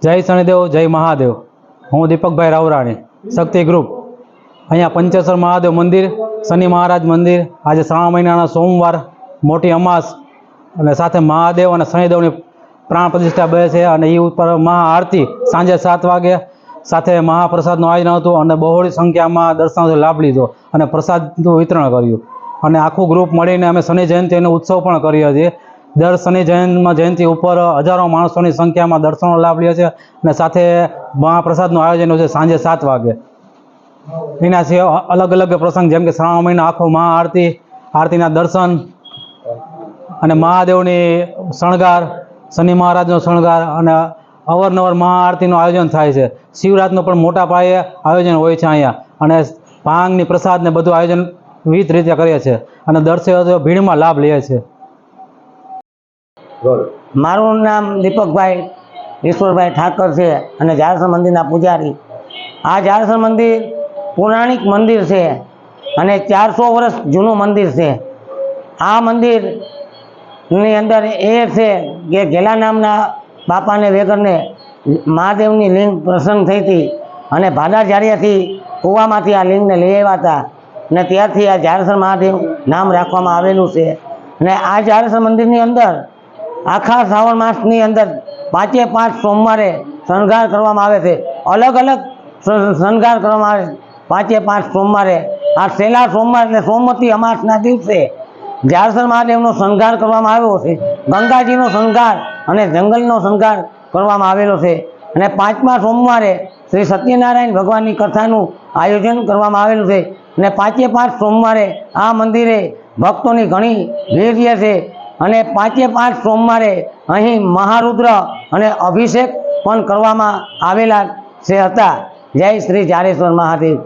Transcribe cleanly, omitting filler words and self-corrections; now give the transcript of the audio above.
જય શનિદેવ, જય મહાદેવ। હું દીપકભાઈ રાવરાણી, શક્તિ ગ્રુપ। અહીંયા પંચેશ્વર મહાદેવ મંદિર, શનિ મહારાજ મંદિર। આજે શ્રાવણ મહિનાના સોમવાર, મોટી અમાસ અને સાથે મહાદેવ અને શનિદેવની પ્રાણ પ્રતિષ્ઠા બે છે અને એ ઉપર મહાઆરતી સાંજે 7 વાગે સાથે મહાપ્રસાદનું આયોજન હતું અને બહોળી સંખ્યામાં દર્શનાર્થીઓ લાભ લીધો અને પ્રસાદનું વિતરણ કર્યું અને આખું ગ્રુપ મળીને અમે શનિ જયંતિનો ઉત્સવ પણ કર્યો છે। દર શનિ જયંતિ ઉપર હજારો માણસોની સંખ્યામાં દર્શનનો લાભ લે છે અને સાથે મહાપ્રસાદનું આયોજન છે સાંજે 7 વાગે। એના છે અલગ અલગ પ્રસંગ, જેમ કે શ્રાવણ મહિના આખો મહાઆરતી, આરતીના દર્શન અને મહાદેવની શણગાર, શનિ મહારાજનો શણગાર અને અવારનવાર મહાઆરતીનું આયોજન થાય છે। શિવરાતનું પણ મોટા પાયે આયોજન હોય છે અહીંયા અને ભાંગની પ્રસાદ ને બધું આયોજન વિવિધ રીતે કરીએ છીએ અને દર્શકો ભીડમાં લાભ લે છે। મારું નામ દીપકભાઈ ઈશ્વરભાઈ ઠાકર છે અને જાડેશ્વર મંદિરના પૂજારી। આ જાડેશ્વર મંદિર પૌરાણિક મંદિર છે અને 400 વર્ષ જૂનું મંદિર છે। આ મંદિરની અંદર એ છે કે ઘેલા નામના બાપાને વેગરને મહાદેવની લિંગ પ્રસન્ન થઈ હતી અને ભાડાજારિયાથી કૂવામાંથી આ લિંગને લઈ આવ્યા હતા અને ત્યારથી આ જાડેશ્વર મહાદેવ નામ રાખવામાં આવેલું છે। અને આ જાડેશ્વર મંદિરની અંદર આખા શ્રાવણ માસની અંદર 5 સોમવારે શણગાર કરવામાં આવે છે। અલગ અલગ શણગાર કરવામાં આવે 5 સોમવારે। આ છેલ્લા સોમવાર એટલે સોમવતી અમાસના દિવસે જાડેશ્વર મહાદેવનો શણગાર કરવામાં આવ્યો છે। ગંગાજીનો શણગાર અને જંગલનો શણગાર કરવામાં આવેલો છે અને 5મા સોમવારે શ્રી સત્યનારાયણ ભગવાનની કથાનું આયોજન કરવામાં આવેલું છે અને 5 સોમવારે આ મંદિરે ભક્તોની ઘણી ભીડ રહે છે અને 5 સોમવારે અહીં મહારુદ્ર અને અભિષેક પણ કરવામાં આવેલા છે હતા। જય શ્રી જાડેશ્વર મહાદેવ।